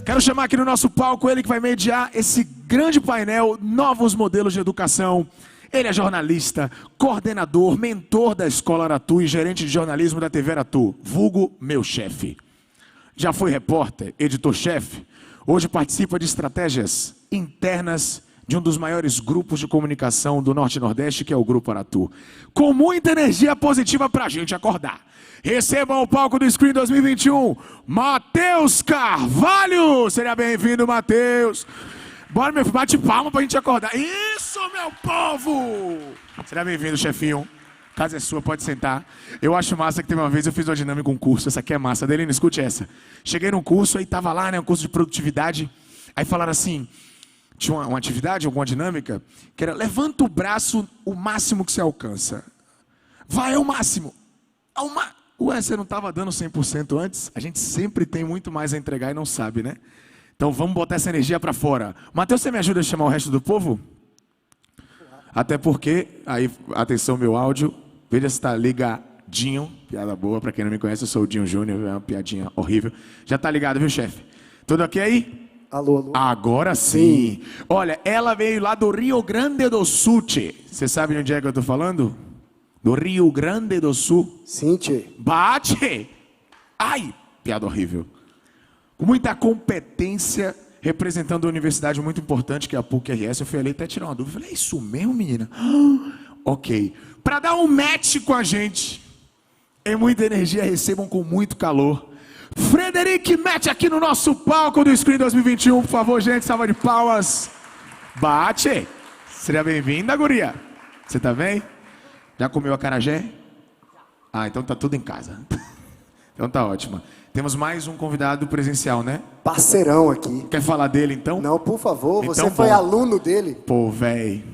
Quero chamar aqui no nosso palco ele que vai mediar esse grande painel, Novos Modelos de Educação. Ele é jornalista, coordenador, mentor da Escola Aratu e gerente de jornalismo da TV Aratu, vulgo meu chefe. Já foi repórter, editor-chefe, hoje participa de estratégias internas de um dos maiores grupos de comunicação do Norte e Nordeste, que é o Grupo Aratu. Com muita energia positiva pra gente acordar. Recebam o palco do Screen 2021, Matheus Carvalho. Seja bem-vindo, Matheus. Bora, meu filho, bate palma pra gente acordar. Isso, meu povo! Seja bem-vindo, chefinho. A casa é sua, pode sentar. Eu acho massa que teve uma vez eu fiz uma dinâmica, um curso. Essa aqui é massa. Adelina, escute essa. Cheguei num curso, aí tava lá, né, um curso de produtividade. Aí falaram assim, tinha uma atividade, alguma dinâmica, que era levanta o braço o máximo que você alcança. Vai ao máximo. Ué, você não estava dando 100% antes? A gente sempre tem muito mais a entregar e não sabe, né? Então vamos botar essa energia para fora. Matheus, você me ajuda a chamar o resto do povo? Até porque, aí, atenção meu áudio, veja se está ligadinho. Piada boa, para quem não me conhece, eu sou o Dinho Júnior, é uma piadinha horrível. Já está ligado, viu, chefe? Tudo ok aí? Alô, alô. Agora sim. Olha, ela veio lá do Rio Grande do Sul. Você sabe de onde é que eu estou falando? Do Rio Grande do Sul. Sim, tchê. Bate! Ai, piada horrível. Com muita competência, representando uma universidade muito importante, que é a PUC-RS, eu fui ali até tirar uma dúvida. Falei, é isso mesmo, menina? Ok. Para dar um match com a gente, em muita energia, recebam com muito calor. Frederic Match aqui no nosso palco do Screen 2021. Por favor, gente, salva de palmas. Bate! Seja bem-vinda, guria. Você tá bem? Já comeu acarajé? Ah, então tá tudo em casa. Então tá ótimo. Temos mais um convidado presencial, né? Parceirão aqui. Quer falar dele, então? Não, por favor, Então, você foi aluno dele. Pô, véi.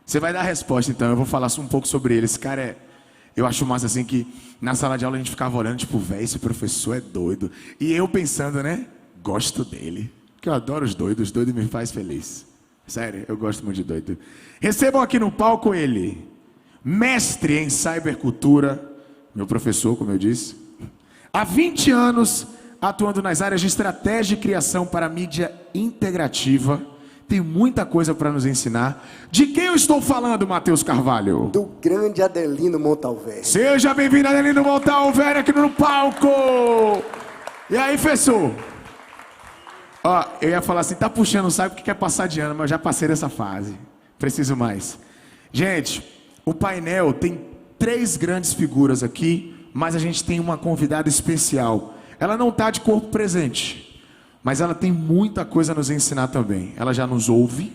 Você vai dar a resposta, então. Eu vou falar um pouco sobre ele. Esse cara é... Eu acho massa, assim, que na sala de aula a gente ficava olhando, tipo, véi, esse professor é doido. E eu pensando, né? Gosto dele. Porque eu adoro os doidos me faz feliz. Sério, eu gosto muito de doido. Recebam aqui no palco ele... mestre em cybercultura, meu professor, como eu disse, há 20 anos atuando nas áreas de estratégia e criação para mídia integrativa, tem muita coisa para nos ensinar. De quem eu estou falando, Matheus Carvalho? Do grande Adelino Montalver. Seja bem-vindo, Adelino Montalver, aqui no palco! E aí, professor? Ó, eu ia falar assim, tá puxando, sabe porque quer passar de ano, mas eu já passei dessa fase. Preciso mais. Gente... O painel tem 3 grandes figuras aqui, mas a gente tem uma convidada especial. Ela não está de corpo presente, mas ela tem muita coisa a nos ensinar também. Ela já nos ouve,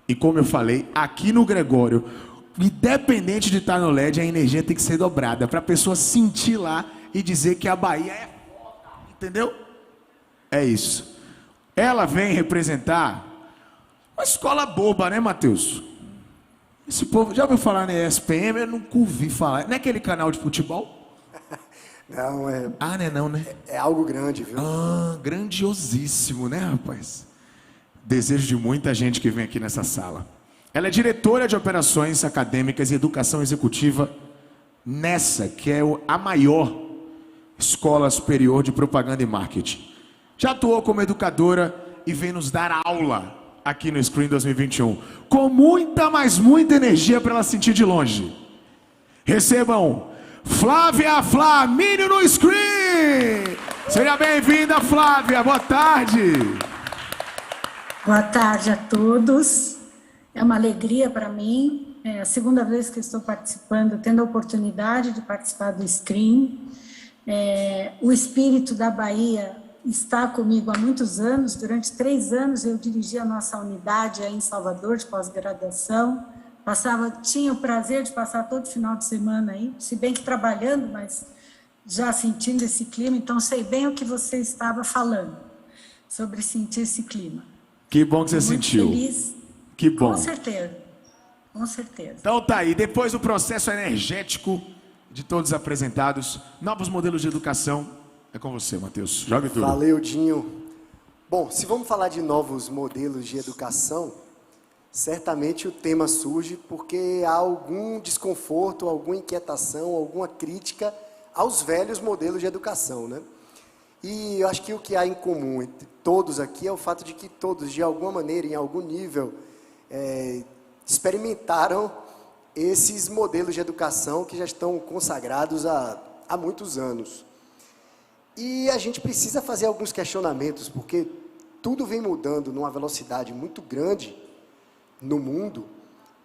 e como eu falei, aqui no Gregório, independente de estar no LED, a energia tem que ser dobrada, para a pessoa sentir lá e dizer que a Bahia é foda, entendeu? É isso. Ela vem representar uma escola boba, né, Matheus? Esse povo, já ouviu falar na ESPM? Eu nunca ouvi falar. Não é aquele canal de futebol? Não, é... Ah, não é não, né? É algo grande, viu? Ah, grandiosíssimo, né, rapaz? Desejo de muita gente que vem aqui nessa sala. Ela é diretora de operações acadêmicas e educação executiva nessa, que é a maior escola superior de propaganda e marketing. Já atuou como educadora e vem nos dar aula aqui no Screen 2021, com muita, mas muita energia para ela sentir de longe. Recebam Flávia Flamínio no Screen! Seja bem-vinda, Flávia, boa tarde! Boa tarde a todos, é uma alegria para mim, é a segunda vez que estou participando, tendo a oportunidade de participar do Screen. O espírito da Bahia está comigo há muitos anos. Durante 3 anos eu dirigi a nossa unidade aí em Salvador de pós-graduação. Tinha o prazer de passar todo final de semana aí, se bem que trabalhando, mas já sentindo esse clima. Então sei bem o que você estava falando sobre sentir esse clima. Que bom que você sentiu. Feliz. Que bom. Com certeza, com certeza. Então tá aí, depois do processo energético de todos apresentados, novos modelos de educação. É com você, Matheus. Jogue tudo. Valeu, Dinho. Bom, se vamos falar de novos modelos de educação, certamente o tema surge porque há algum desconforto, alguma inquietação, alguma crítica aos velhos modelos de educação, né? E eu acho que o que há em comum entre todos aqui é o fato de que todos, de alguma maneira, em algum nível, experimentaram esses modelos de educação que já estão consagrados há muitos anos. E a gente precisa fazer alguns questionamentos, porque tudo vem mudando numa velocidade muito grande no mundo,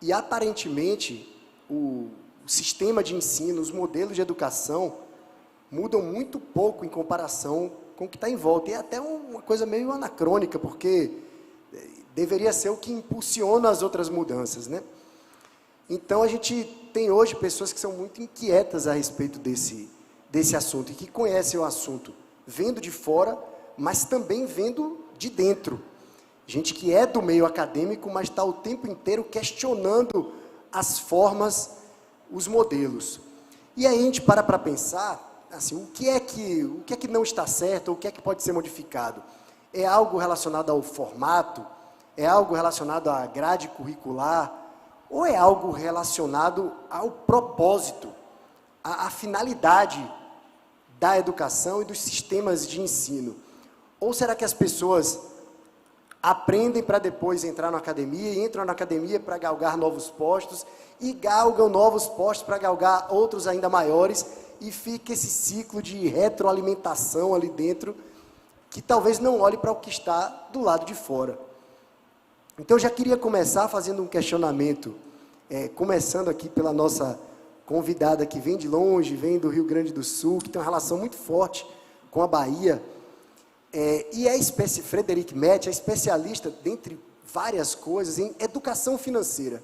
e aparentemente o sistema de ensino, os modelos de educação mudam muito pouco em comparação com o que está em volta. E é até uma coisa meio anacrônica, porque deveria ser o que impulsiona as outras mudanças, né? Então a gente tem hoje pessoas que são muito inquietas a respeito desse assunto, e que conhecem o assunto vendo de fora, mas também vendo de dentro. Gente que é do meio acadêmico, mas está o tempo inteiro questionando as formas, os modelos. E aí a gente para pensar, assim, o que é que não está certo, o que é que pode ser modificado? É algo relacionado ao formato? É algo relacionado à grade curricular? Ou é algo relacionado ao propósito, à finalidade da educação e dos sistemas de ensino? Ou será que as pessoas aprendem para depois entrar na academia, e entram na academia para galgar novos postos, e galgam novos postos para galgar outros ainda maiores, e fica esse ciclo de retroalimentação ali dentro, que talvez não olhe para o que está do lado de fora? Então, eu já queria começar fazendo um questionamento, começando aqui pela nossa convidada que vem de longe, vem do Rio Grande do Sul, que tem uma relação muito forte com a Bahia, e Frederic Metz é especialista, dentre várias coisas, em educação financeira,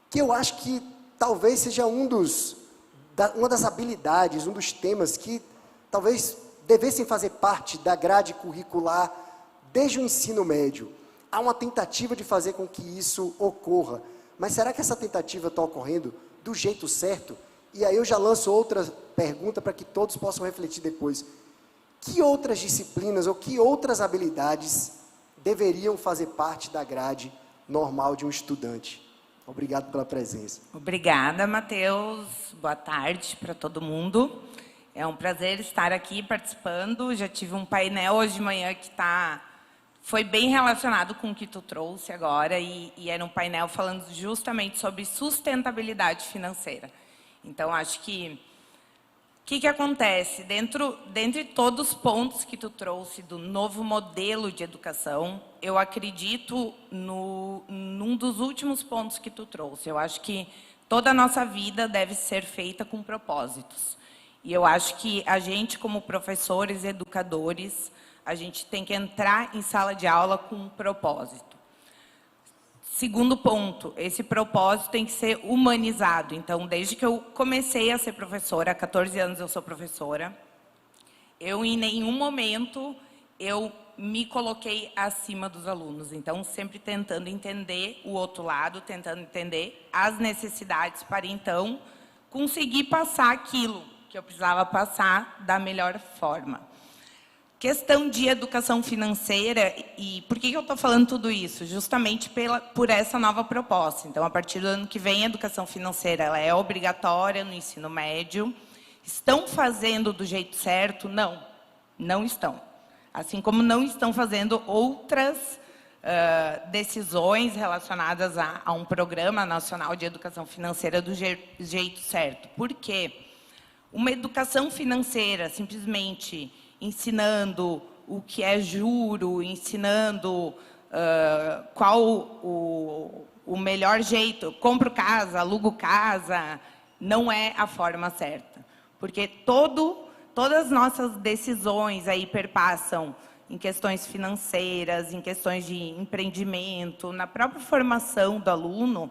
que eu acho que talvez seja uma das habilidades, um dos temas que talvez devessem fazer parte da grade curricular desde o ensino médio. Há uma tentativa de fazer com que isso ocorra, mas será que essa tentativa está ocorrendo do jeito certo? E aí eu já lanço outra pergunta para que todos possam refletir depois. Que outras disciplinas ou que outras habilidades deveriam fazer parte da grade normal de um estudante? Obrigado pela presença. Obrigada, Matheus. Boa tarde para todo mundo. É um prazer estar aqui participando. Já tive um painel hoje de manhã que foi bem relacionado com o que tu trouxe agora, e era um painel falando justamente sobre sustentabilidade financeira. Então, acho que o que acontece? Dentre todos os pontos que tu trouxe do novo modelo de educação, eu acredito num dos últimos pontos que tu trouxe. Eu acho que toda a nossa vida deve ser feita com propósitos. E eu acho que a gente, como professores, educadores, a gente tem que entrar em sala de aula com um propósito. Segundo ponto, esse propósito tem que ser humanizado. Então, desde que eu comecei a ser professora, há 14 anos eu sou professora, em nenhum momento eu me coloquei acima dos alunos. Então, sempre tentando entender o outro lado, tentando entender as necessidades para, então, conseguir passar aquilo que eu precisava passar da melhor forma. Questão de educação financeira, e por que eu estou falando tudo isso? Justamente por essa nova proposta. Então, a partir do ano que vem, a educação financeira ela é obrigatória no ensino médio. Estão fazendo do jeito certo? Não, não estão. Assim como não estão fazendo outras decisões relacionadas a um programa nacional de educação financeira do jeito certo. Por quê? Uma educação financeira, simplesmente ensinando o que é juro, ensinando qual o melhor jeito, compro casa, alugo casa, não é a forma certa. Porque todas as nossas decisões aí perpassam em questões financeiras, em questões de empreendimento, na própria formação do aluno,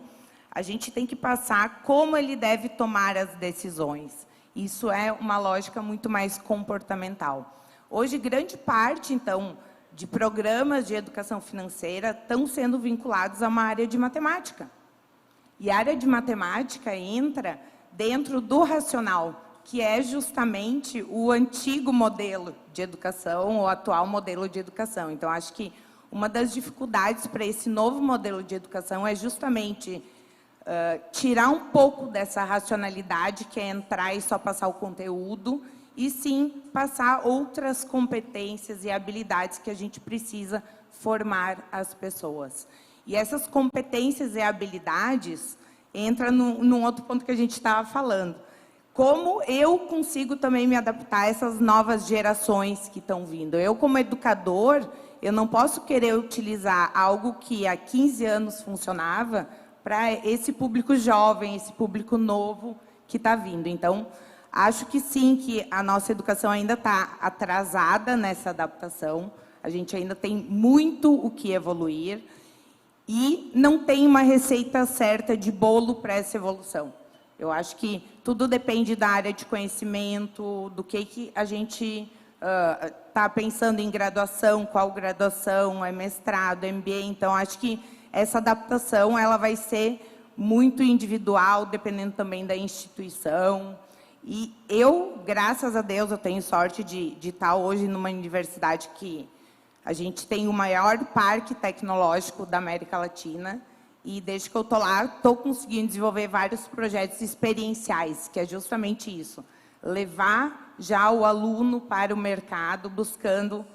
a gente tem que passar como ele deve tomar as decisões. Isso é uma lógica muito mais comportamental. Hoje, grande parte, então, de programas de educação financeira estão sendo vinculados a uma área de matemática. E a área de matemática entra dentro do racional, que é justamente o antigo modelo de educação, o atual modelo de educação. Então, acho que uma das dificuldades para esse novo modelo de educação é justamente tirar um pouco dessa racionalidade, que é entrar e só passar o conteúdo, e sim passar outras competências e habilidades que a gente precisa formar as pessoas. E essas competências e habilidades entram num outro ponto que a gente estava falando. Como eu consigo também me adaptar a essas novas gerações que estão vindo? Eu, como educador, eu não posso querer utilizar algo que há 15 anos funcionava para esse público jovem, esse público novo que está vindo. Então, acho que sim, que a nossa educação ainda está atrasada nessa adaptação. A gente ainda tem muito o que evoluir e não tem uma receita certa de bolo para essa evolução. Eu acho que tudo depende da área de conhecimento, do que a gente está pensando em graduação, qual graduação, é mestrado, MBA. Então, acho que essa adaptação ela vai ser muito individual, dependendo também da instituição. E eu, graças a Deus, eu tenho sorte de estar hoje numa universidade que a gente tem o maior parque tecnológico da América Latina. E desde que eu estou lá, estou conseguindo desenvolver vários projetos experienciais, que é justamente isso. Levar já o aluno para o mercado, buscando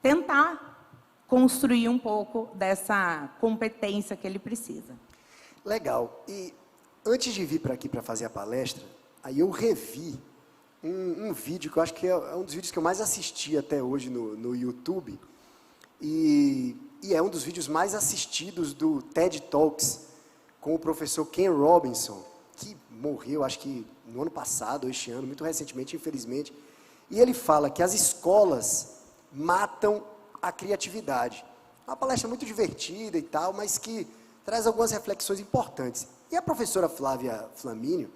tentar construir um pouco dessa competência que ele precisa. Legal. E antes de vir para aqui para fazer a palestra, aí eu revi um vídeo que eu acho que é um dos vídeos que eu mais assisti até hoje no YouTube. E é um dos vídeos mais assistidos do TED Talks com o professor Ken Robinson, que morreu, acho que no ano passado, ou este ano, muito recentemente, infelizmente. E ele fala que as escolas matam a criatividade. É uma palestra muito divertida e tal, mas que traz algumas reflexões importantes. E a professora Flávia Flamínio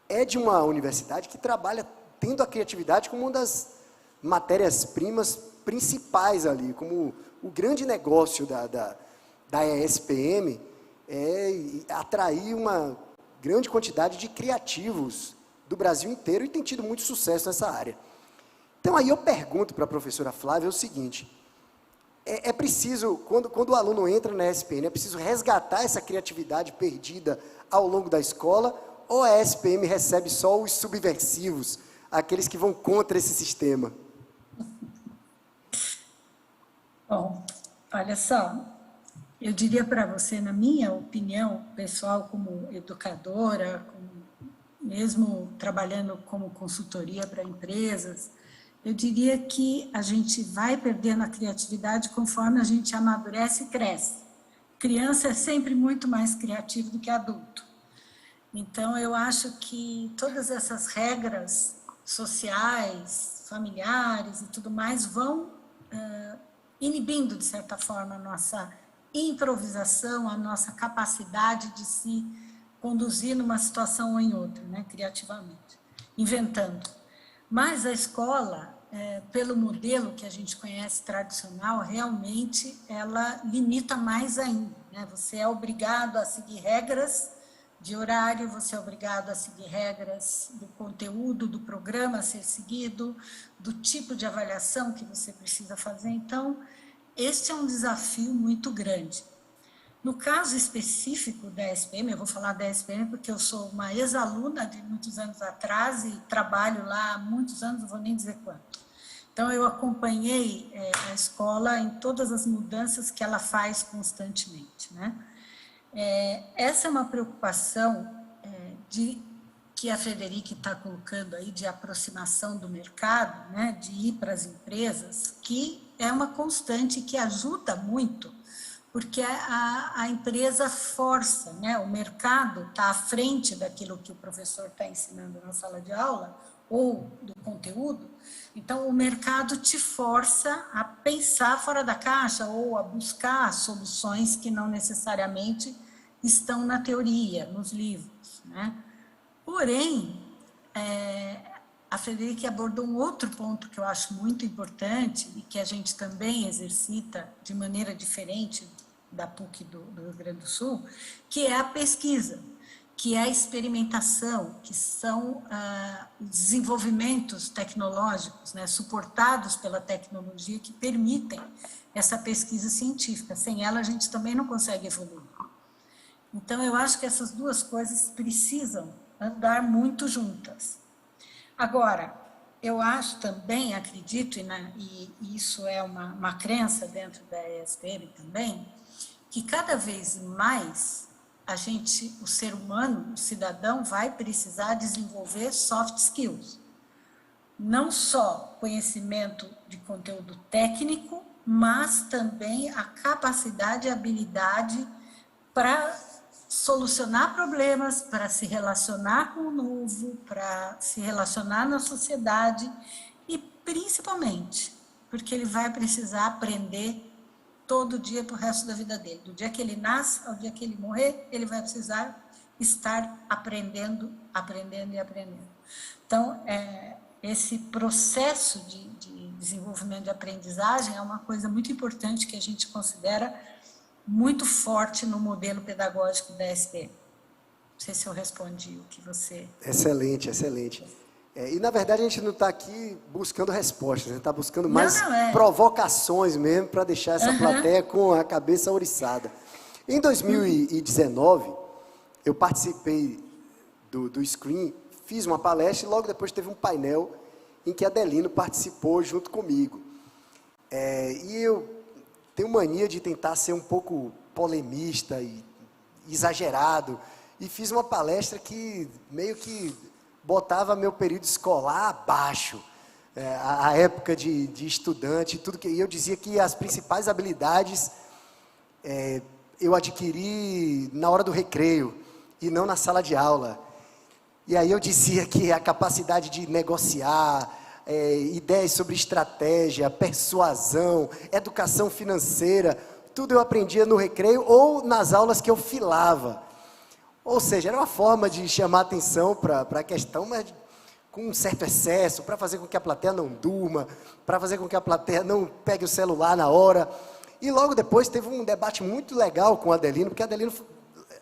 é de uma universidade que trabalha tendo a criatividade como uma das matérias-primas principais ali, como o grande negócio da ESPM é atrair uma grande quantidade de criativos do Brasil inteiro e tem tido muito sucesso nessa área. Então, aí eu pergunto para a professora Flávia o seguinte, é preciso, quando o aluno entra na ESPM, é preciso resgatar essa criatividade perdida ao longo da escola, ou a ESPM recebe só os subversivos, aqueles que vão contra esse sistema? Bom, olha só, eu diria para você, na minha opinião pessoal, como educadora, mesmo trabalhando como consultoria para empresas, eu diria que a gente vai perdendo a criatividade conforme a gente amadurece e cresce. Criança é sempre muito mais criativo do que adulto. Então, eu acho que todas essas regras sociais, familiares e tudo mais vão inibindo, de certa forma, a nossa improvisação, a nossa capacidade de se conduzir numa situação ou em outra, né, criativamente, inventando. Mas a escola, pelo modelo que a gente conhece tradicional, realmente ela limita mais ainda, né? Você é obrigado a seguir regras de horário, você é obrigado a seguir regras do conteúdo, do programa a ser seguido, do tipo de avaliação que você precisa fazer. Então, este é um desafio muito grande. No caso específico da ESPM, eu vou falar da ESPM porque eu sou uma ex-aluna de muitos anos atrás e trabalho lá há muitos anos, não vou nem dizer quanto. Então, eu acompanhei a escola em todas as mudanças que ela faz constantemente, né? Essa é uma preocupação que a Frederica está colocando aí, de aproximação do mercado, né, de ir para as empresas, que é uma constante que ajuda muito, porque a empresa força, né, o mercado está à frente daquilo que o professor está ensinando na sala de aula, ou do conteúdo, então o mercado te força a pensar fora da caixa ou a buscar soluções que não necessariamente estão na teoria, nos livros, né? Porém, a Frederica abordou um outro ponto que eu acho muito importante e que a gente também exercita de maneira diferente da PUC do Rio Grande do Sul, que é a pesquisa, que é a experimentação, que são desenvolvimentos tecnológicos, né, suportados pela tecnologia, que permitem essa pesquisa científica. Sem ela, a gente também não consegue evoluir. Então, eu acho que essas duas coisas precisam andar muito juntas. Agora, eu acho também, acredito, e isso é uma crença dentro da ESPM também, que cada vez mais o ser humano, o cidadão, vai precisar desenvolver soft skills. Não só conhecimento de conteúdo técnico, mas também a capacidade e habilidade para solucionar problemas, para se relacionar com o novo, para se relacionar na sociedade e, principalmente, porque ele vai precisar aprender todo dia para o resto da vida dele. Do dia que ele nasce ao dia que ele morrer, ele vai precisar estar aprendendo, aprendendo e aprendendo. Então, esse processo de desenvolvimento de aprendizagem é uma coisa muito importante que a gente considera muito forte no modelo pedagógico da ESPM. Não sei se eu respondi o que você... Excelente, excelente. E, na verdade, a gente não está aqui buscando respostas, a gente está buscando mais provocações mesmo para deixar essa plateia com a cabeça ouriçada. Em 2019, eu participei do Screen, fiz uma palestra e logo depois teve um painel em que Adelino participou junto comigo. E eu tenho mania de tentar ser um pouco polemista e exagerado, e fiz uma palestra que meio que botava meu período escolar abaixo, a época de estudante, e eu dizia que as principais habilidades eu adquiri na hora do recreio e não na sala de aula. E aí eu dizia que a capacidade de negociar, ideias sobre estratégia, persuasão, educação financeira, tudo eu aprendia no recreio ou nas aulas que eu filava. Ou seja, era uma forma de chamar atenção para a questão, mas com um certo excesso, para fazer com que a plateia não durma, para fazer com que a plateia não pegue o celular na hora. E logo depois teve um debate muito legal com o Adelino, porque o Adelino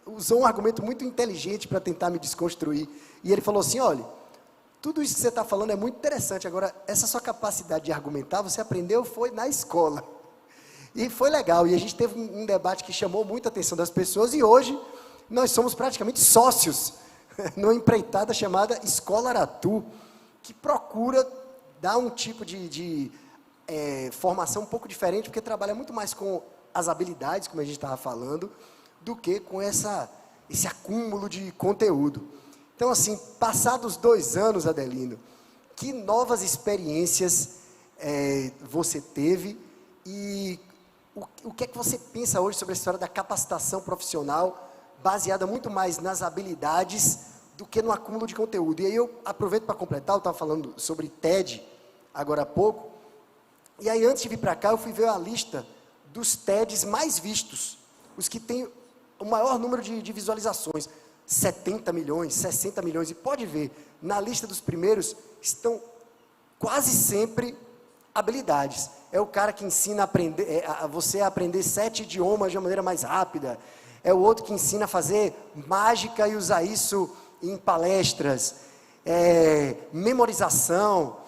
usou um argumento muito inteligente para tentar me desconstruir. E ele falou assim, olha, tudo isso que você está falando é muito interessante, agora, essa sua capacidade de argumentar, você aprendeu foi na escola. E foi legal, e a gente teve um debate que chamou muita atenção das pessoas, e hoje nós somos praticamente sócios numa empreitada chamada Escola Aratu, que procura dar um tipo de formação um pouco diferente, porque trabalha muito mais com as habilidades, como a gente estava falando, do que com esse acúmulo de conteúdo. Então, assim, passados 2 anos, Adelino, que novas experiências você teve e o que é que você pensa hoje sobre a história da capacitação profissional baseada muito mais nas habilidades do que no acúmulo de conteúdo? E aí eu aproveito para completar, eu estava falando sobre TED agora há pouco, e aí antes de vir para cá eu fui ver a lista dos TEDs mais vistos, os que têm o maior número de visualizações, 70 milhões, 60 milhões, e pode ver, na lista dos primeiros estão quase sempre habilidades. É o cara que ensina você a aprender 7 idiomas de uma maneira mais rápida, é o outro que ensina a fazer mágica e usar isso em palestras, memorização,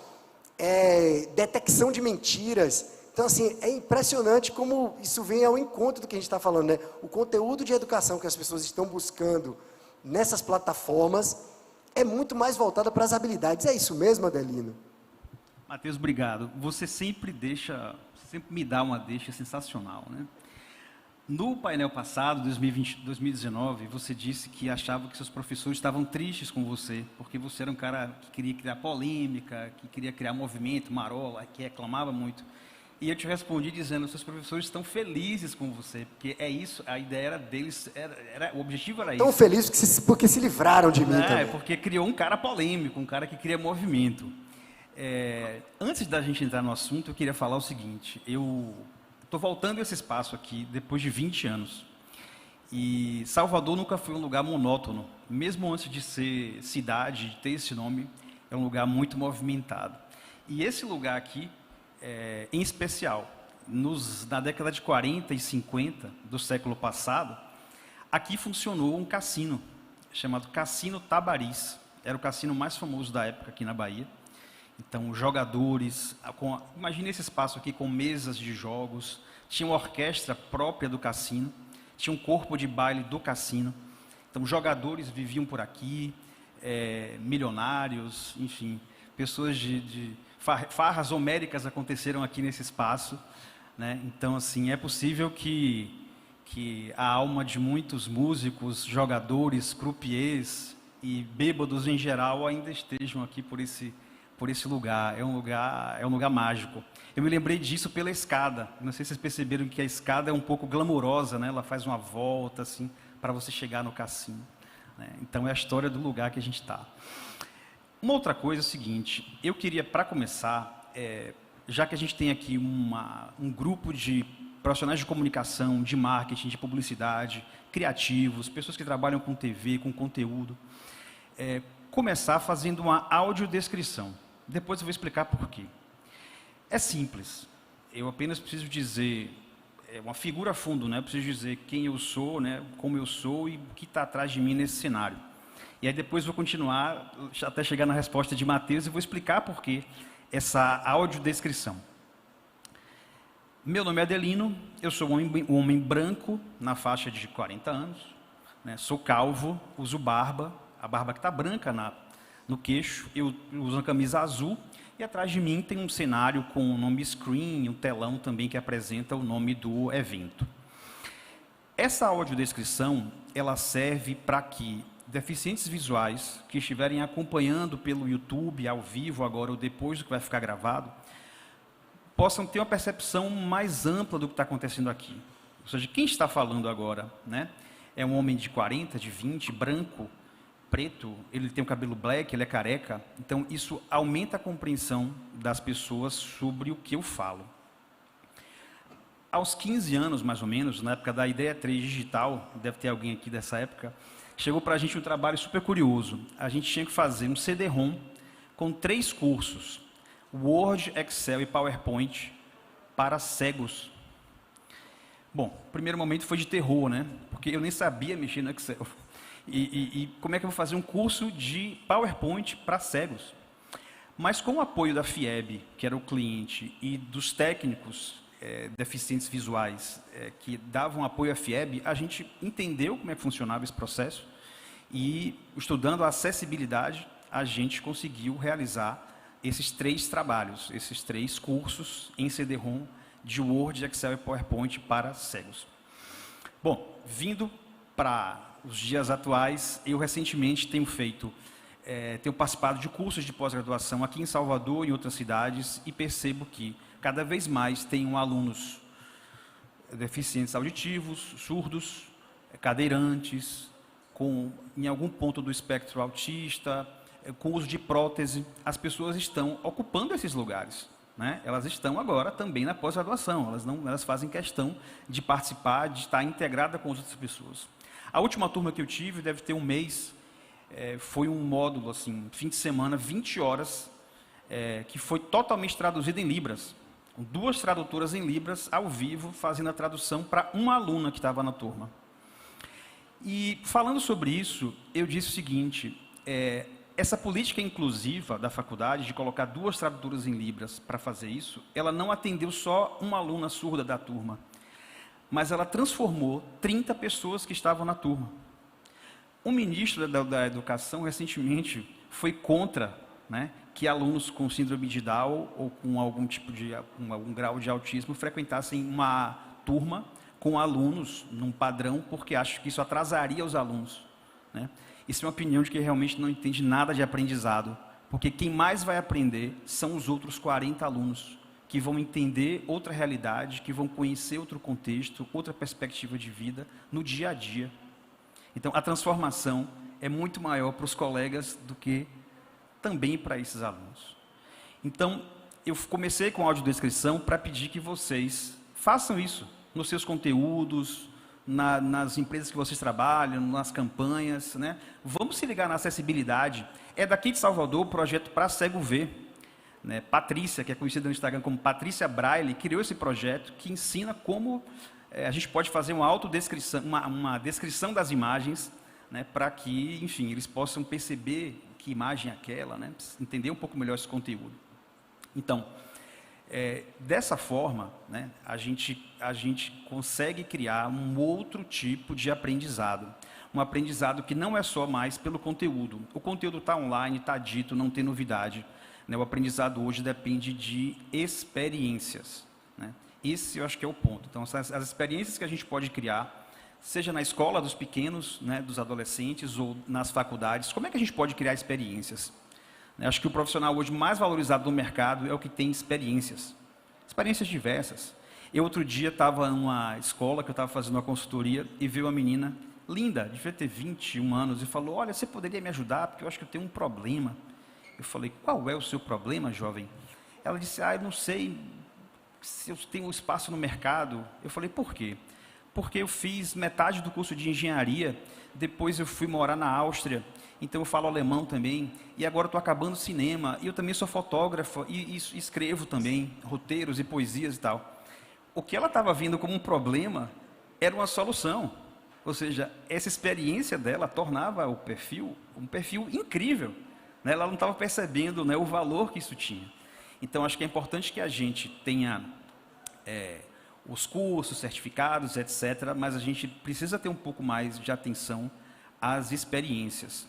detecção de mentiras. Então, assim, é impressionante como isso vem ao encontro do que a gente está falando, né? O conteúdo de educação que as pessoas estão buscando nessas plataformas é muito mais voltado para as habilidades. É isso mesmo, Adelino? Matheus, obrigado. Você sempre me dá uma deixa sensacional, né? No painel passado, 2019, você disse que achava que seus professores estavam tristes com você, porque você era um cara que queria criar polêmica, que queria criar movimento, marola, que reclamava muito. E eu te respondi dizendo, seus professores estão felizes com você, porque é isso, a ideia era deles, o objetivo era isso. Estão felizes porque se livraram de mim também. Porque criou um cara polêmico, um cara que cria movimento. Antes da gente entrar no assunto, eu queria falar o seguinte, eu estou voltando a esse espaço aqui depois de 20 anos. E Salvador nunca foi um lugar monótono, mesmo antes de ser cidade, de ter esse nome, é um lugar muito movimentado. E esse lugar aqui, em especial, na década de 40 e 50 do século passado, aqui funcionou um cassino, chamado Cassino Tabaris. Era o cassino mais famoso da época aqui na Bahia. Então, jogadores, imagine esse espaço aqui com mesas de jogos, tinha uma orquestra própria do cassino, tinha um corpo de baile do cassino. Então, jogadores viviam por aqui, milionários, enfim, pessoas de farras homéricas aconteceram aqui nesse espaço, né? Então, assim, é possível que a alma de muitos músicos, jogadores, croupiers e bêbados em geral ainda estejam aqui por esse lugar. É um lugar mágico. Eu me lembrei disso pela escada. Não sei se vocês perceberam que a escada é um pouco glamourosa, né? Ela faz uma volta assim para você chegar no cassino, né? Então é a história do lugar que a gente está. Uma outra coisa é o seguinte: eu queria, para começar, já que a gente tem aqui um grupo de profissionais de comunicação, de marketing, de publicidade, criativos, pessoas que trabalham com TV, com conteúdo, começar fazendo uma audiodescrição. Depois eu vou explicar por quê. É simples. Eu apenas preciso dizer, uma figura a fundo, né? Eu preciso dizer quem eu sou, né? Como eu sou e o que está atrás de mim nesse cenário. E aí depois vou continuar até chegar na resposta de Mateus e vou explicar por quê essa audiodescrição. Meu nome é Adelino, eu sou um homem branco na faixa de 40 anos, né? Sou calvo, uso barba, a barba que está branca no queixo, eu uso uma camisa azul e atrás de mim tem um cenário com o nome screen, um telão também que apresenta o nome do evento. Essa audiodescrição, ela serve para que deficientes visuais que estiverem acompanhando pelo YouTube, ao vivo agora ou depois do que vai ficar gravado, possam ter uma percepção mais ampla do que está acontecendo aqui. Ou seja, quem está falando agora, né, é um homem de 40, de 20, branco, preto, ele tem o cabelo black, ele é careca. Então, isso aumenta a compreensão das pessoas sobre o que eu falo. Aos 15 anos, mais ou menos, na época da Ideia 3 Digital, deve ter alguém aqui dessa época, chegou para a gente um trabalho super curioso. A gente tinha que fazer um CD-ROM com 3 cursos: Word, Excel e PowerPoint para cegos. Bom, o primeiro momento foi de terror, né? Porque eu nem sabia mexer no Excel. E como é que eu vou fazer um curso de PowerPoint para cegos? Mas com o apoio da FIEB, que era o cliente, e dos técnicos deficientes visuais que davam apoio à FIEB, a gente entendeu como é que funcionava esse processo e, estudando a acessibilidade, a gente conseguiu realizar esses 3 trabalhos, esses 3 cursos em CD-ROM de Word, Excel e PowerPoint para cegos. Bom, vindo para os dias atuais, eu recentemente tenho participado de cursos de pós-graduação aqui em Salvador e em outras cidades e percebo que cada vez mais tenho alunos deficientes auditivos, surdos, cadeirantes, em algum ponto do espectro autista, com uso de prótese. As pessoas estão ocupando esses lugares, né? Elas estão agora também na pós-graduação, elas fazem questão de participar, de estar integrada com as outras pessoas. A última turma que eu tive, deve ter um mês, foi um módulo, assim, fim de semana, 20 horas, que foi totalmente traduzido em Libras. 2 tradutoras em Libras, ao vivo, fazendo a tradução para uma aluna que estava na turma. E falando sobre isso, eu disse o seguinte: essa política inclusiva da faculdade, de colocar 2 tradutoras em Libras para fazer isso, ela não atendeu só uma aluna surda da turma, mas ela transformou 30 pessoas que estavam na turma. O ministro da Educação, recentemente, foi contra, né, que alunos com síndrome de Down ou com algum grau de autismo frequentassem uma turma com alunos num padrão, porque acha que isso atrasaria os alunos, né? Isso é uma opinião de quem realmente não entende nada de aprendizado, porque quem mais vai aprender são os outros 40 alunos, que vão entender outra realidade, que vão conhecer outro contexto, outra perspectiva de vida no dia a dia. Então, a transformação é muito maior para os colegas do que também para esses alunos. Então, eu comecei com a audiodescrição para pedir que vocês façam isso nos seus conteúdos, nas empresas que vocês trabalham, nas campanhas, né? Vamos se ligar na acessibilidade. É daqui de Salvador o projeto Pra Cego Ver, né? Patrícia, que é conhecida no Instagram como Patrícia Braille, criou esse projeto que ensina como a gente pode fazer uma autodescrição, uma descrição das imagens, né? Para que, enfim, eles possam perceber que imagem é aquela, né? Entender um pouco melhor esse conteúdo. Então, dessa forma, né, a gente consegue criar um outro tipo de aprendizado. Um aprendizado que não é só mais pelo conteúdo. O conteúdo está online, está dito, não tem novidade. né? O aprendizado hoje depende de experiências, né? Esse eu acho que é o ponto. Então, as experiências que a gente pode criar, seja na escola dos pequenos, né, dos adolescentes, ou nas faculdades, como é que a gente pode criar experiências? Eu acho que o profissional hoje mais valorizado no mercado é o que tem experiências diversas. Eu, outro dia, estava numa escola que eu estava fazendo uma consultoria e veio uma menina linda, devia ter 21 anos, e falou: olha, você poderia me ajudar, porque eu acho que eu tenho um problema. Eu falei: qual é o seu problema, jovem? Ela disse: eu não sei se eu tenho espaço no mercado. Eu falei: por quê? Porque eu fiz metade do curso de engenharia, depois eu fui morar na Áustria, então eu falo alemão também, e agora estou acabando cinema, e eu também sou fotógrafa, e escrevo também roteiros e poesias e tal. O que ela estava vendo como um problema era uma solução. Ou seja, essa experiência dela tornava o perfil um perfil incrível, né? Ela não estava percebendo, né, o valor que isso tinha. Então, acho que é importante que a gente tenha os cursos, certificados, etc., mas a gente precisa ter um pouco mais de atenção às experiências.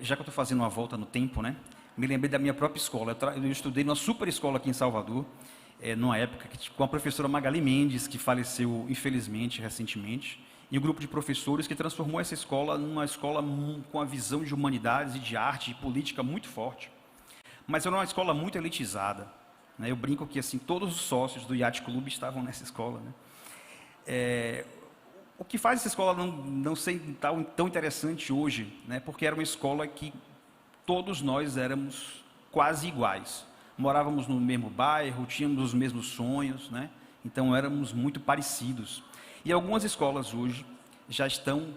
Já que eu estou fazendo uma volta no tempo, né, me lembrei da minha própria escola. Eu estudei numa super escola aqui em Salvador, numa época com a professora Magali Mendes, que faleceu, infelizmente, recentemente, e um grupo de professores que transformou essa escola numa escola com a visão de humanidades e de arte e política muito forte. Mas era uma escola muito elitizada, né? Eu brinco que assim, todos os sócios do Yacht Club estavam nessa escola, né? O que faz essa escola não ser tão interessante hoje, né? Porque era uma escola que todos nós éramos quase iguais. Morávamos no mesmo bairro, tínhamos os mesmos sonhos, né? Então éramos muito parecidos. E algumas escolas hoje já estão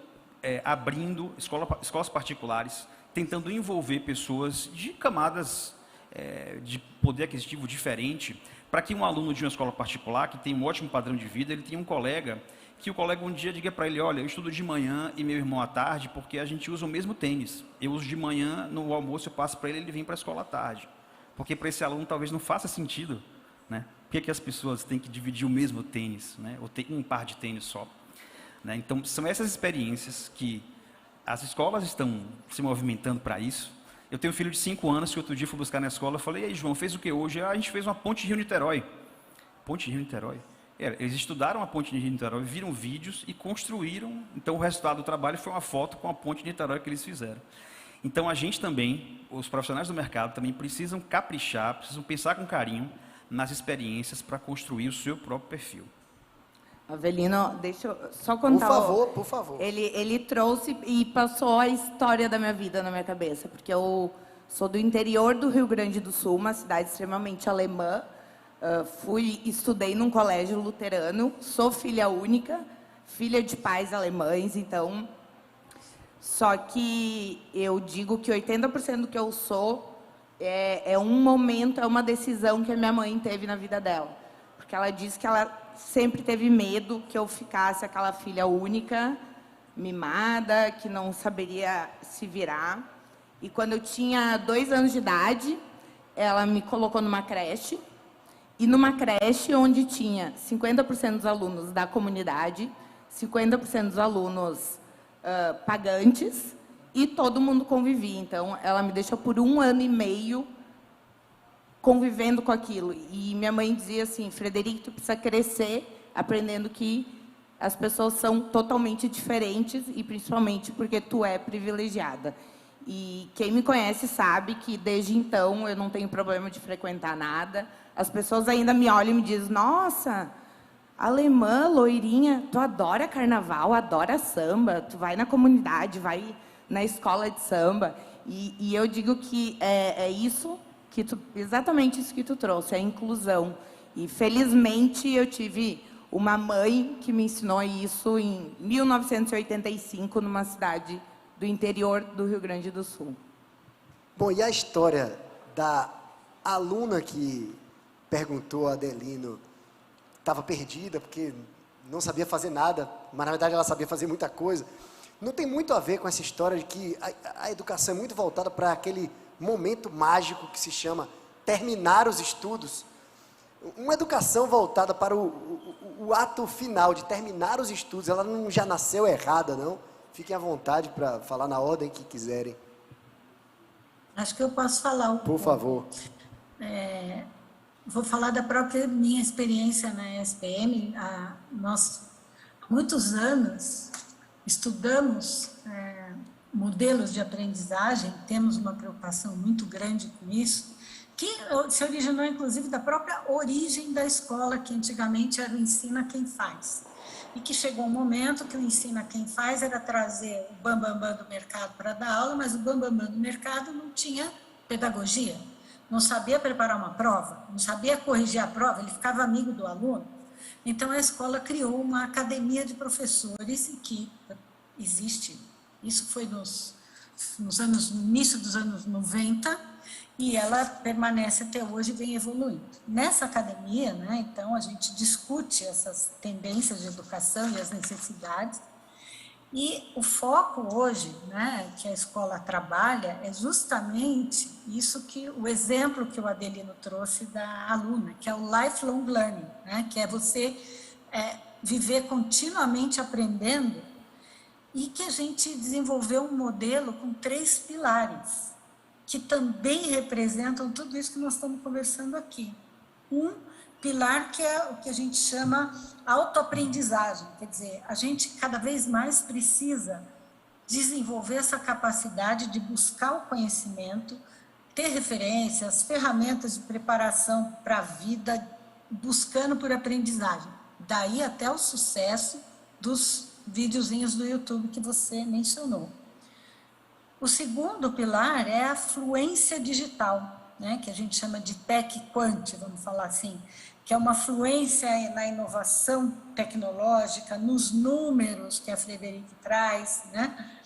abrindo escolas particulares, tentando envolver pessoas de camadas de poder aquisitivo diferente, para que um aluno de uma escola particular, que tem um ótimo padrão de vida, ele tenha um colega, que o colega um dia diga para ele: olha, eu estudo de manhã e meu irmão à tarde, porque a gente usa o mesmo tênis. Eu uso de manhã, no almoço eu passo para ele, ele vem para a escola à tarde. Porque para esse aluno talvez não faça sentido, né? Por que as pessoas têm que dividir o mesmo tênis, né? Ou ter um par de tênis só, né? Então, são essas experiências que as escolas estão se movimentando para isso. Eu tenho um filho de 5 anos que outro dia fui buscar na escola. Eu falei: e aí, João, fez o que hoje? A gente fez uma ponte Rio-Niterói. Ponte Rio-Niterói? Eles estudaram a ponte de Rio-Niterói, viram vídeos e construíram. Então, o resultado do trabalho foi uma foto com a ponte de Niterói que eles fizeram. Então, a gente também, os profissionais do mercado, também precisam caprichar, precisam pensar com carinho nas experiências para construir o seu próprio perfil. Avelino, deixa eu só contar. Por favor. Ele trouxe e passou a história da minha vida na minha cabeça, porque eu sou do interior do Rio Grande do Sul, uma cidade extremamente alemã. Estudei num colégio luterano, sou filha única, filha de pais alemães, então... Só que eu digo que 80% do que eu sou é um momento, é uma decisão que a minha mãe teve na vida dela. Porque ela disse que ela sempre teve medo que eu ficasse aquela filha única, mimada, que não saberia se virar. E quando eu tinha 2 anos de idade, ela me colocou numa creche. E numa creche onde tinha 50% dos alunos da comunidade, 50% dos alunos pagantes, e todo mundo convivia. Então, ela me deixou por 1 ano e meio convivendo com aquilo. E minha mãe dizia assim: Frederico, tu precisa crescer aprendendo que as pessoas são totalmente diferentes, e principalmente porque tu é privilegiada. E quem me conhece sabe que desde então eu não tenho problema de frequentar nada. As pessoas ainda me olham e me dizem: nossa, alemã, loirinha, tu adora carnaval, adora samba, tu vai na comunidade, vai na escola de samba. E eu digo que é isso que exatamente isso que tu trouxe, a inclusão. E felizmente eu tive uma mãe que me ensinou isso em 1985, numa cidade do interior do Rio Grande do Sul. Bom, e a história da aluna que perguntou a Adelino, estava perdida porque não sabia fazer nada, mas na verdade ela sabia fazer muita coisa. Não tem muito a ver com essa história de que a educação é muito voltada para aquele momento mágico que se chama terminar os estudos. Uma educação voltada para o ato final de terminar os estudos, ela não já nasceu errada, não. Fiquem à vontade para falar na ordem que quiserem. Acho que eu posso falar um Por pouco. favor. Vou falar da própria minha experiência na SPM. Nós, há muitos anos, estudamos modelos de aprendizagem, temos uma preocupação muito grande com isso, que se originou, inclusive, da própria origem da escola, que antigamente era o ensina quem faz. E que chegou um momento que o ensina quem faz era trazer o bambambam do mercado para dar aula, mas o bambambam do mercado não tinha pedagogia, não sabia preparar uma prova, não sabia corrigir a prova, ele ficava amigo do aluno. Então, a escola criou uma academia de professores que existe. Isso foi no início dos anos 90, e ela permanece até hoje e vem evoluindo. Nessa academia, né, então, a gente discute essas tendências de educação e as necessidades, e o foco hoje, né, que a escola trabalha, é justamente isso que o exemplo que o Adelino trouxe da aluna, que é o lifelong learning, né, que é você viver continuamente aprendendo, e que a gente desenvolveu um modelo com 3 pilares, que também representam tudo isso que nós estamos conversando aqui. Um pilar que é o que a gente chama autoaprendizagem, quer dizer, a gente cada vez mais precisa desenvolver essa capacidade de buscar o conhecimento, ter referências, ferramentas de preparação para a vida, buscando por aprendizagem. Daí até o sucesso dos videozinhos do YouTube que você mencionou. O segundo pilar é a fluência digital, né, que a gente chama de tech quant, vamos falar assim, que é uma fluência na inovação tecnológica, nos números que a Frederic traz, né?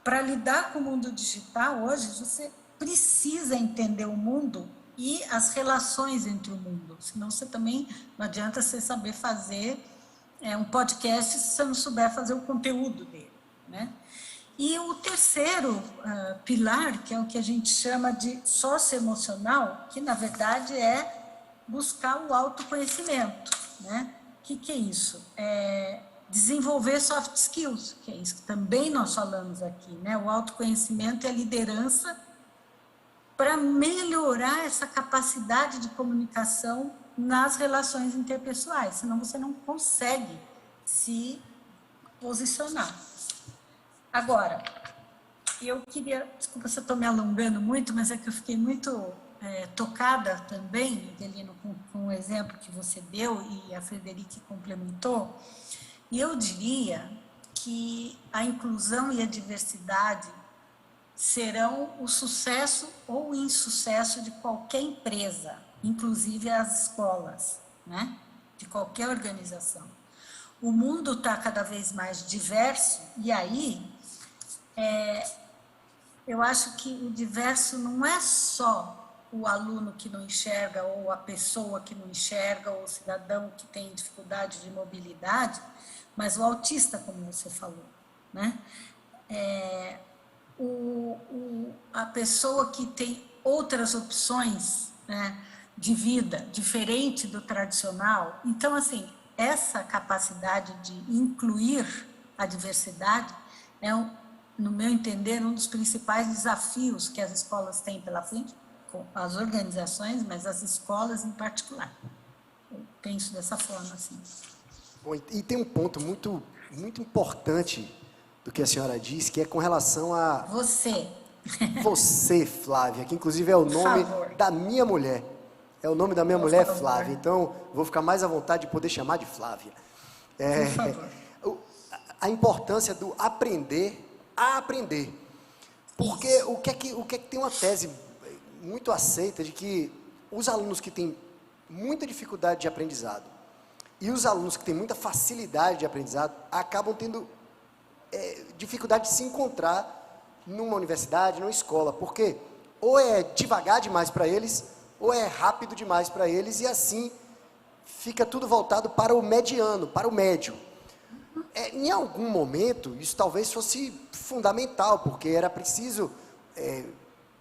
Para lidar com o mundo digital, hoje você precisa entender o mundo e as relações entre o mundo, senão você também não adianta você saber fazer um podcast se você não souber fazer o conteúdo dele, né? E o terceiro pilar, que é o que a gente chama de socioemocional, que na verdade é buscar o autoconhecimento, né? O que é isso? Desenvolver soft skills, que é isso que também nós falamos aqui, né? O autoconhecimento e a liderança para melhorar essa capacidade de comunicação nas relações interpessoais, senão você não consegue se posicionar. Agora, eu queria, desculpa se eu estou me alongando muito, mas é que eu fiquei muito tocada também, Adelino, com o exemplo que você deu e a Frederic complementou, e eu diria que a inclusão e a diversidade serão o sucesso ou o insucesso de qualquer empresa, inclusive as escolas, né? De qualquer organização. O mundo está cada vez mais diverso, e aí eu acho que o diverso não é só o aluno que não enxerga, ou a pessoa que não enxerga, ou o cidadão que tem dificuldade de mobilidade, mas o autista, como você falou, né? A pessoa que tem outras opções, né, de vida, diferente do tradicional. Então, assim, essa capacidade de incluir a diversidade é, no meu entender, um dos principais desafios que as escolas têm pela frente, com as organizações, mas as escolas em particular. Eu penso dessa forma, assim. Bom, e tem um ponto muito, muito importante do que a senhora disse, que é com relação a... Você, Flávia, que inclusive é o nome da minha mulher. É o nome da minha mulher, Flávia. Então, vou ficar mais à vontade de poder chamar de Flávia. A importância do aprender a aprender. Porque o que é que tem uma tese muito aceita de que os alunos que têm muita dificuldade de aprendizado e os alunos que têm muita facilidade de aprendizado acabam tendo dificuldade de se encontrar numa universidade, numa escola, porque ou é devagar demais para eles, ou é rápido demais para eles, e assim fica tudo voltado para o mediano, para o médio. Em algum momento, isso talvez fosse fundamental, porque era preciso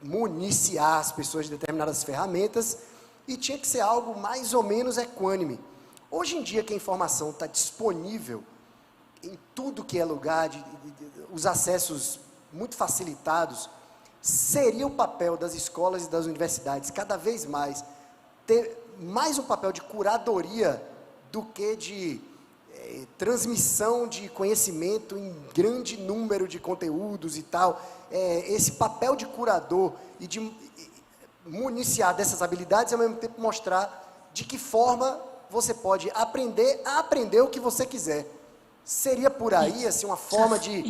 municiar as pessoas de determinadas ferramentas, e tinha que ser algo mais ou menos equânime. Hoje em dia, que a informação está disponível em tudo que é lugar, os acessos muito facilitados, seria o papel das escolas e das universidades cada vez mais ter mais um papel de curadoria do que de transmissão de conhecimento em grande número de conteúdos e tal. Esse papel de curador e de municiar dessas habilidades e ao mesmo tempo mostrar de que forma você pode aprender a aprender o que você quiser. Seria por aí assim, uma forma de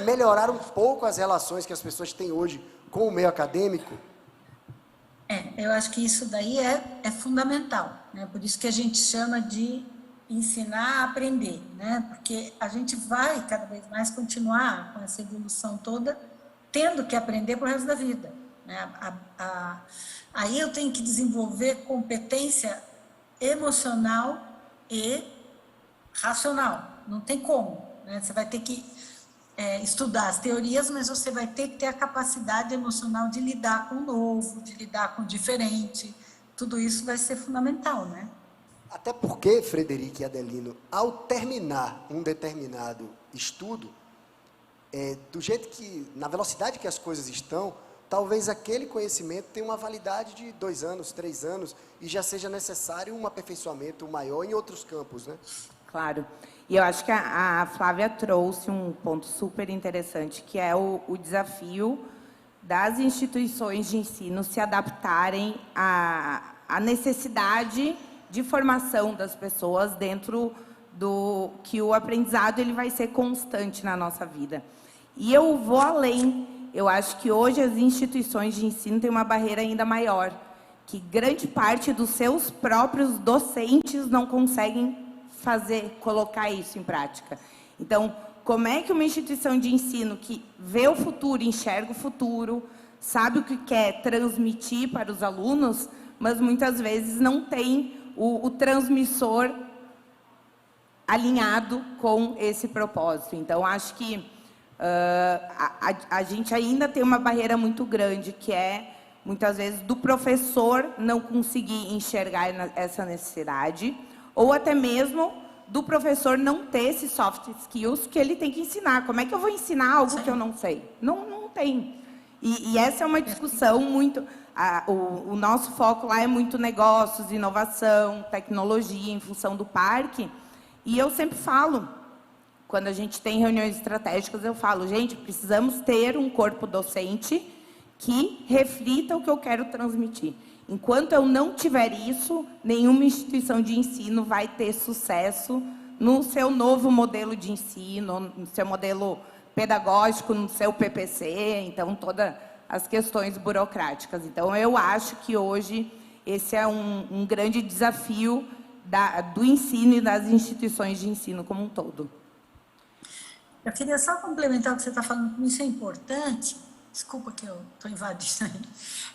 melhorar um pouco as relações que as pessoas têm hoje com o meio acadêmico? Eu acho que isso daí é fundamental, né? Por isso que a gente chama de ensinar a aprender, né? Porque a gente vai cada vez mais continuar com essa evolução toda, tendo que aprender pro resto da vida, né? Aí eu tenho que desenvolver competência emocional e racional, não tem como, né? Você vai ter que estudar as teorias, mas você vai ter que ter a capacidade emocional de lidar com o novo, de lidar com o diferente. Tudo isso vai ser fundamental, né? Até porque, Frederico e Adelino, ao terminar um determinado estudo, do jeito que, na velocidade que as coisas estão, talvez aquele conhecimento tenha uma validade de 2 anos, 3 anos, e já seja necessário um aperfeiçoamento maior em outros campos, né? Claro. E eu acho que a Flávia trouxe um ponto super interessante, que é o desafio das instituições de ensino se adaptarem à necessidade de formação das pessoas dentro do que o aprendizado ele vai ser constante na nossa vida. E eu vou além. Eu acho que hoje as instituições de ensino têm uma barreira ainda maior, que grande parte dos seus próprios docentes não conseguem colocar isso em prática. Então, como é que uma instituição de ensino que vê o futuro, enxerga o futuro, sabe o que quer transmitir para os alunos, mas muitas vezes não tem o transmissor alinhado com esse propósito. Então, acho que a gente ainda tem uma barreira muito grande, que é, muitas vezes, do professor não conseguir enxergar essa necessidade, ou até mesmo do professor não ter esses soft skills que ele tem que ensinar. Como é que eu vou ensinar algo que eu não sei? Não tem. E essa é uma discussão muito... O nosso foco lá é muito negócios, inovação, tecnologia, em função do parque. E eu sempre falo, quando a gente tem reuniões estratégicas, eu falo, gente, precisamos ter um corpo docente que reflita o que eu quero transmitir. Enquanto eu não tiver isso, nenhuma instituição de ensino vai ter sucesso no seu novo modelo de ensino, no seu modelo pedagógico, no seu PPC, então todas as questões burocráticas. Então, eu acho que hoje esse é um grande desafio do ensino e das instituições de ensino como um todo. Eu queria só complementar o que você está falando, como isso é importante. Desculpa que eu estou invadindo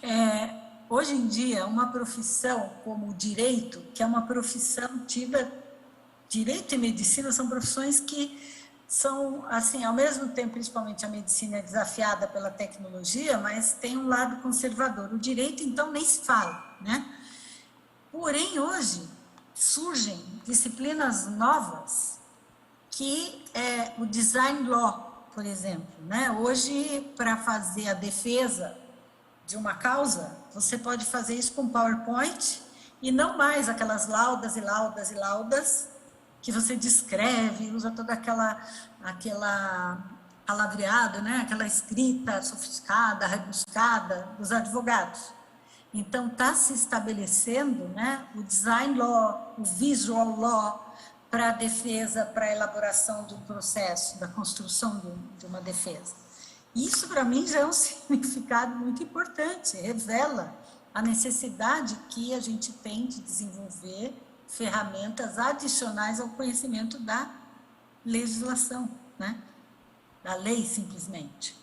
aí. Hoje em dia, uma profissão como o direito, que é uma profissão tida... Direito e medicina são profissões que são, assim, ao mesmo tempo, principalmente a medicina é desafiada pela tecnologia, mas tem um lado conservador. O direito, então, nem se fala, né? Porém, hoje, surgem disciplinas novas, que é o design law, por exemplo, né? Hoje, para fazer a defesa de uma causa, você pode fazer isso com PowerPoint e não mais aquelas laudas e laudas e laudas que você descreve, usa toda aquela palavreado, né? Aquela escrita sofisticada, rebuscada dos advogados. Então, está se estabelecendo, né, o design law, o visual law para a defesa, para a elaboração do processo, da construção de uma defesa. Isso, para mim, já é um significado muito importante, revela a necessidade que a gente tem de desenvolver ferramentas adicionais ao conhecimento da legislação, né? Da lei, simplesmente.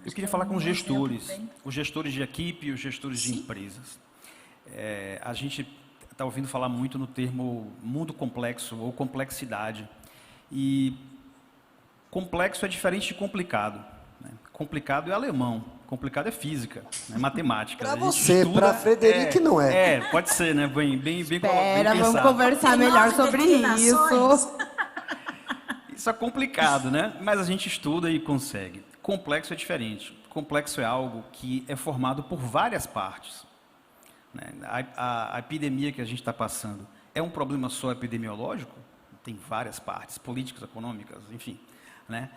Eu queria falar com os gestores de equipe e os gestores de empresas. A gente está ouvindo falar muito no termo mundo complexo ou complexidade. E complexo é diferente de complicado, né? Complicado é alemão, complicado é física, é matemática. Para você, para Frederico não é. Pode ser, né? Bem vamos conversar melhor sobre isso. Isso é complicado, né? Mas a gente estuda e consegue. Complexo é diferente. Complexo é algo que é formado por várias partes, né? A epidemia que a gente está passando é um problema só epidemiológico? Tem várias partes, políticas, econômicas, enfim, né?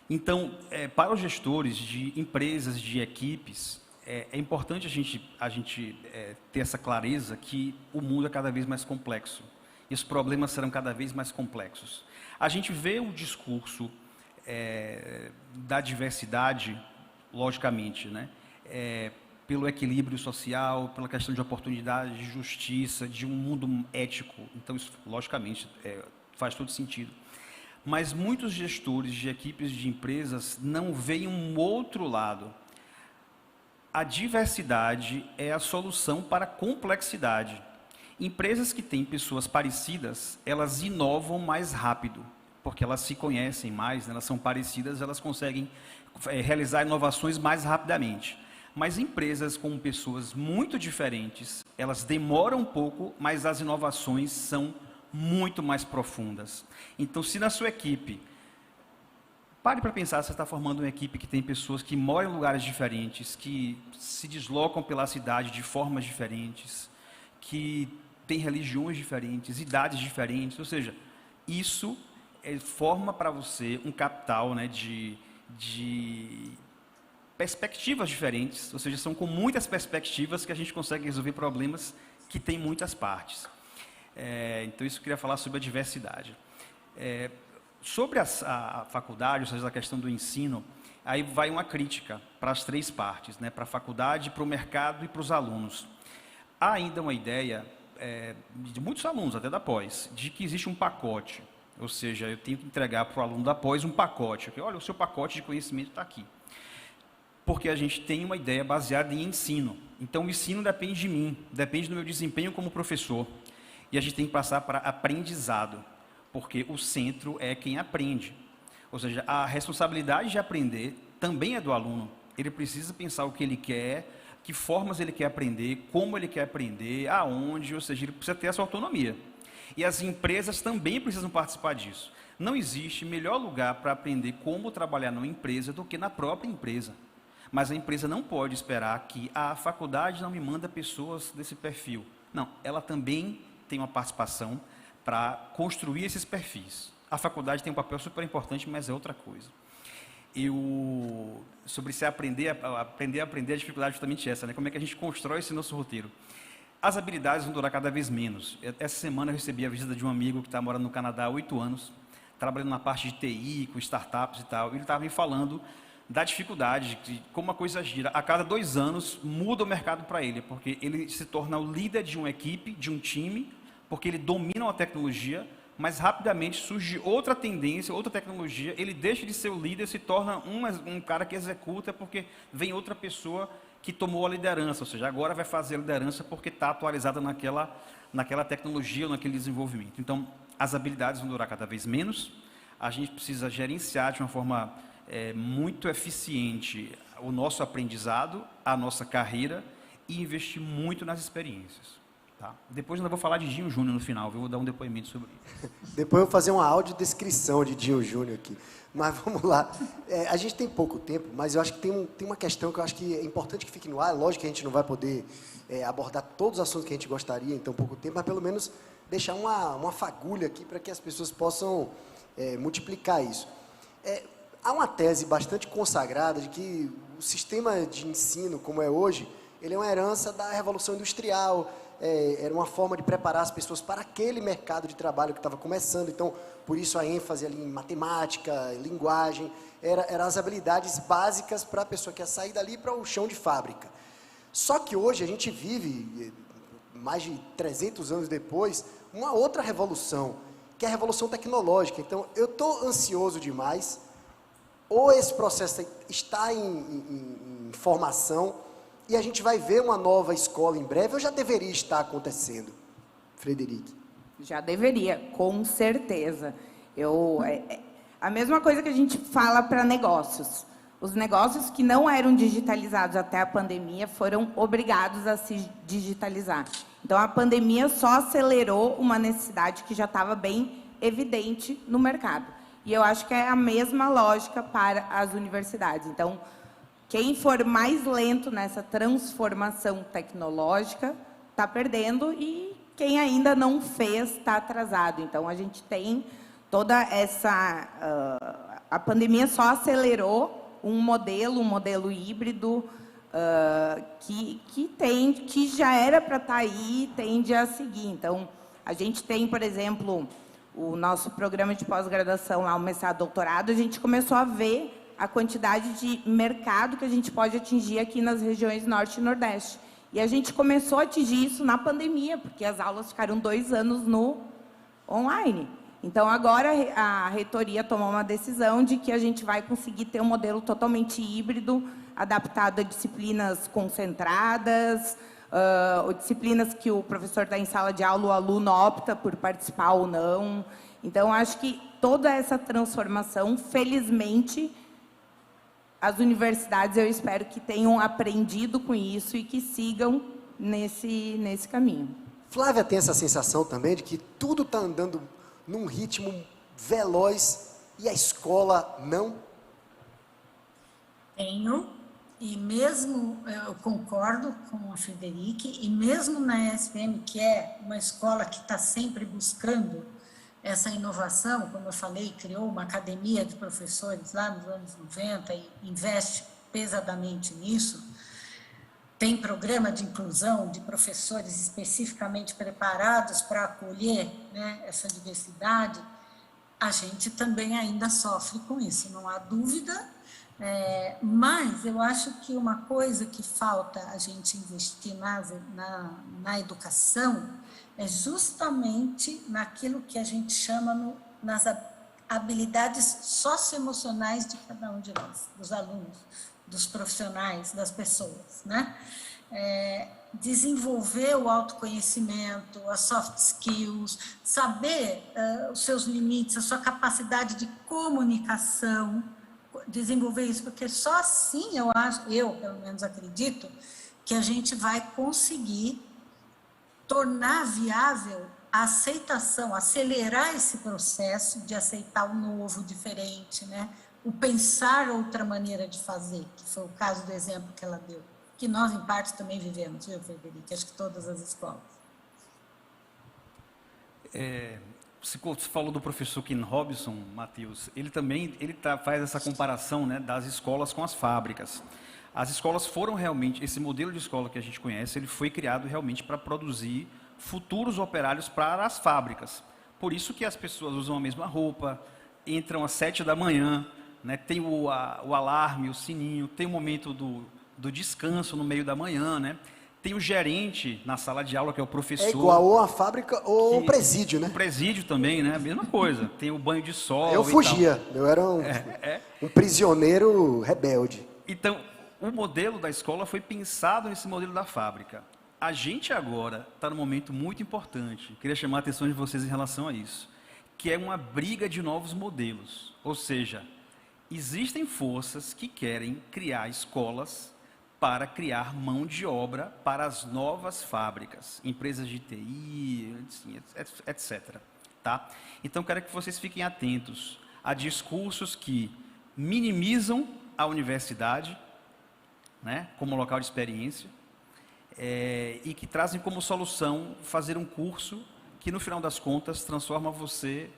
Então, para os gestores de empresas, de equipes, é importante a gente ter essa clareza que o mundo é cada vez mais complexo e os problemas serão cada vez mais complexos. A gente vê o discurso da diversidade, logicamente, né? Pelo equilíbrio social, pela questão de oportunidade, de justiça, de um mundo ético. Então, isso, logicamente, faz todo sentido. Mas muitos gestores de equipes de empresas não veem um outro lado. A diversidade é a solução para a complexidade. Empresas que têm pessoas parecidas, elas inovam mais rápido, porque elas se conhecem mais, né? Elas são parecidas, elas conseguem realizar inovações mais rapidamente. Mas empresas com pessoas muito diferentes, elas demoram um pouco, mas as inovações são muito mais profundas. Então, se na sua equipe, pare para pensar, você está formando uma equipe que tem pessoas que moram em lugares diferentes, que se deslocam pela cidade de formas diferentes, que têm religiões diferentes, idades diferentes, ou seja, isso forma para você um capital, né, de perspectivas diferentes, ou seja, são com muitas perspectivas que a gente consegue resolver problemas que têm muitas partes. Então, isso eu queria falar sobre a diversidade. Sobre a faculdade, ou seja, a questão do ensino, aí vai uma crítica para as três partes, né? Para a faculdade, para o mercado e para os alunos. Há ainda uma ideia de muitos alunos, até da pós, de que existe um pacote, ou seja, eu tenho que entregar para o aluno da pós um pacote. Olha, o seu pacote de conhecimento está aqui. Porque a gente tem uma ideia baseada em ensino. Então, o ensino depende de mim, depende do meu desempenho como professor. E a gente tem que passar para aprendizado, porque o centro é quem aprende. Ou seja, a responsabilidade de aprender também é do aluno. Ele precisa pensar o que ele quer, que formas ele quer aprender, como ele quer aprender, aonde, ou seja, ele precisa ter essa autonomia. E as empresas também precisam participar disso. Não existe melhor lugar para aprender como trabalhar numa empresa do que na própria empresa. Mas a empresa não pode esperar que a faculdade não me manda pessoas desse perfil. Não, ela também tem uma participação para construir esses perfis. A faculdade tem um papel super importante, mas é outra coisa. Sobre se aprender, a dificuldade é justamente essa, né? Como é que a gente constrói esse nosso roteiro? As habilidades vão durar cada vez menos. Essa semana eu recebi a visita de um amigo que está morando no Canadá há 8 anos, trabalhando na parte de TI, com startups e tal. Ele estava me falando da dificuldade, de como a coisa gira. A cada 2 anos muda o mercado para ele, porque ele se torna o líder de uma equipe, de um time, porque ele domina uma tecnologia, mas rapidamente surge outra tendência, outra tecnologia, ele deixa de ser o líder, se torna um cara que executa, porque vem outra pessoa que tomou a liderança, ou seja, agora vai fazer a liderança porque está atualizada naquela tecnologia ou naquele desenvolvimento. Então, as habilidades vão durar cada vez menos, a gente precisa gerenciar de uma forma muito eficiente o nosso aprendizado, a nossa carreira e investir muito nas experiências. Tá? Depois eu ainda vou falar de Dinho Júnior no final, eu vou dar um depoimento sobre isso. Depois eu vou fazer uma audiodescrição de Dinho Júnior aqui. Mas vamos lá. A gente tem pouco tempo, mas eu acho que tem uma questão que eu acho que é importante que fique no ar. Lógico que a gente não vai poder abordar todos os assuntos que a gente gostaria em tão pouco tempo, mas pelo menos deixar uma fagulha aqui para que as pessoas possam multiplicar isso. Há uma tese bastante consagrada de que o sistema de ensino, como é hoje, ele é uma herança da Revolução Industrial, era uma forma de preparar as pessoas para aquele mercado de trabalho que estava começando. Então, por isso a ênfase ali em matemática, em linguagem, eram as habilidades básicas para a pessoa que ia sair dali para o chão de fábrica. Só que hoje a gente vive, mais de 300 anos depois, uma outra revolução, que é a revolução tecnológica. Então, eu estou ansioso demais, ou esse processo está em formação, e a gente vai ver uma nova escola em breve, ou já deveria estar acontecendo? Frederique. Já deveria, com certeza. A mesma coisa que a gente fala para negócios. Os negócios que não eram digitalizados até a pandemia foram obrigados a se digitalizar. Então, a pandemia só acelerou uma necessidade que já estava bem evidente no mercado. e eu acho que é a mesma lógica para as universidades. Então, quem for mais lento nessa transformação tecnológica está perdendo, e quem ainda não fez está atrasado. Então, a gente tem toda essa... a pandemia só acelerou um modelo híbrido, que já era para estar aí, tende a seguir. Então, a gente tem, por exemplo, o nosso programa de pós-graduação, lá, o mestrado, doutorado, a gente começou a ver a quantidade de mercado que a gente pode atingir aqui nas regiões Norte e Nordeste. E a gente começou a atingir isso na pandemia, porque as aulas ficaram 2 anos no online. Então, agora a reitoria tomou uma decisão de que a gente vai conseguir ter um modelo totalmente híbrido, adaptado a disciplinas concentradas, ou disciplinas que o professor está em sala de aula, o aluno opta por participar ou não. Então, acho que toda essa transformação, felizmente, as universidades, eu espero que tenham aprendido com isso e que sigam nesse caminho. Flávia tem essa sensação também de que tudo está andando num ritmo veloz e a escola não? Tenho, e mesmo, eu concordo com a Frederique, e mesmo na ESPM, que é uma escola que está sempre buscando essa inovação, como eu falei, criou uma academia de professores lá nos anos 90 e investe pesadamente nisso, tem programa de inclusão de professores especificamente preparados para acolher, né, essa diversidade. A gente também ainda sofre com isso, não há dúvida, mas eu acho que uma coisa que falta a gente investir na educação é justamente naquilo que a gente chama nas habilidades socioemocionais de cada um de nós, dos alunos, dos profissionais, das pessoas, né? Desenvolver o autoconhecimento, as soft skills, saber os seus limites, a sua capacidade de comunicação, desenvolver isso, porque só assim eu pelo menos acredito, que a gente vai conseguir tornar viável a aceitação, acelerar esse processo de aceitar o novo, o diferente, né? O pensar outra maneira de fazer, que foi o caso do exemplo que ela deu, que nós, em parte, também vivemos, viu, Frederico? Acho que todas as escolas. Você falou do professor Ken Robinson, Matheus, ele também faz essa comparação, né, das escolas com as fábricas. As escolas foram realmente, esse modelo de escola que a gente conhece, ele foi criado realmente para produzir futuros operários para as fábricas. Por isso que as pessoas usam a mesma roupa, entram às 7 da manhã, né, tem o alarme, o sininho, tem o momento do descanso no meio da manhã, né? Tem o gerente na sala de aula, que é o professor. É igual ou a fábrica ou o presídio, né? O presídio também, né? A mesma coisa. Tem o banho de sol. Eu fugia, eu era um prisioneiro rebelde. Então, o modelo da escola foi pensado nesse modelo da fábrica. A gente agora está num momento muito importante. Queria chamar a atenção de vocês em relação a isso, que é uma briga de novos modelos. Ou seja, existem forças que querem criar escolas para criar mão de obra para as novas fábricas, empresas de TI, etc. Tá? Então, quero que vocês fiquem atentos a discursos que minimizam a universidade, né, como local de experiência, e que trazem como solução fazer um curso que, no final das contas, transforma você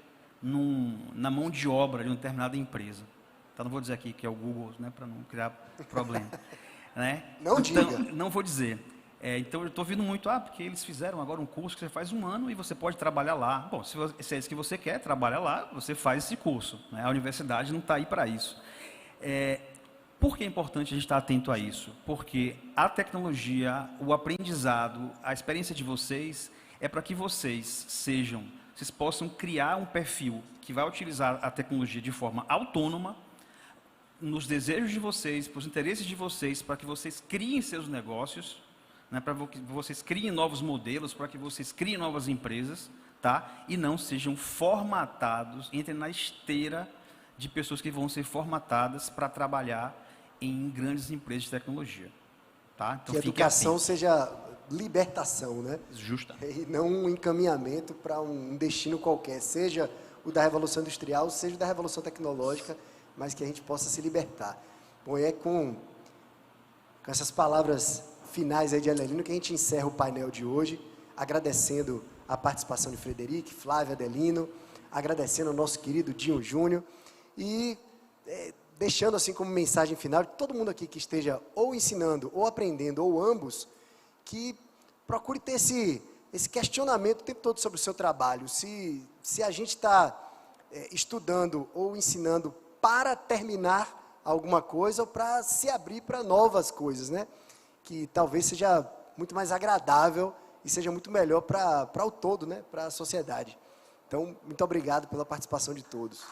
na mão de obra de uma determinada empresa. Então, não vou dizer aqui que é o Google, né, para não criar problema. Né? Não diga. Não vou dizer. Então, eu estou ouvindo muito, porque eles fizeram agora um curso que você faz 1 ano e você pode trabalhar lá. Bom, se é isso que você quer, trabalha lá, você faz esse curso. Né? A universidade não está aí para isso. Por que é importante a gente estar atento a isso? Porque a tecnologia, o aprendizado, a experiência de vocês é para que vocês possam criar um perfil que vai utilizar a tecnologia de forma autônoma, nos desejos de vocês, para os interesses de vocês, para que vocês criem seus negócios, né, para que vocês criem novos modelos, para que vocês criem novas empresas, tá? E não sejam formatados, entrem na esteira de pessoas que vão ser formatadas para trabalhar em grandes empresas de tecnologia. Tá? Então, que a educação seja libertação, né? Justa. E não um encaminhamento para um destino qualquer, seja o da Revolução Industrial, seja o da Revolução Tecnológica, mas que a gente possa se libertar. Bom, é com essas palavras finais aí de Adelino que a gente encerra o painel de hoje, agradecendo a participação de Frederico, Flávio, Adelino, agradecendo ao nosso querido Dinho Júnior e deixando assim como mensagem final de todo mundo aqui que esteja ou ensinando, ou aprendendo, ou ambos, que procure ter esse questionamento o tempo todo sobre o seu trabalho. Se a gente está estudando ou ensinando para terminar alguma coisa ou para se abrir para novas coisas, né? Que talvez seja muito mais agradável e seja muito melhor para o todo, né? Para a sociedade. Então, muito obrigado pela participação de todos.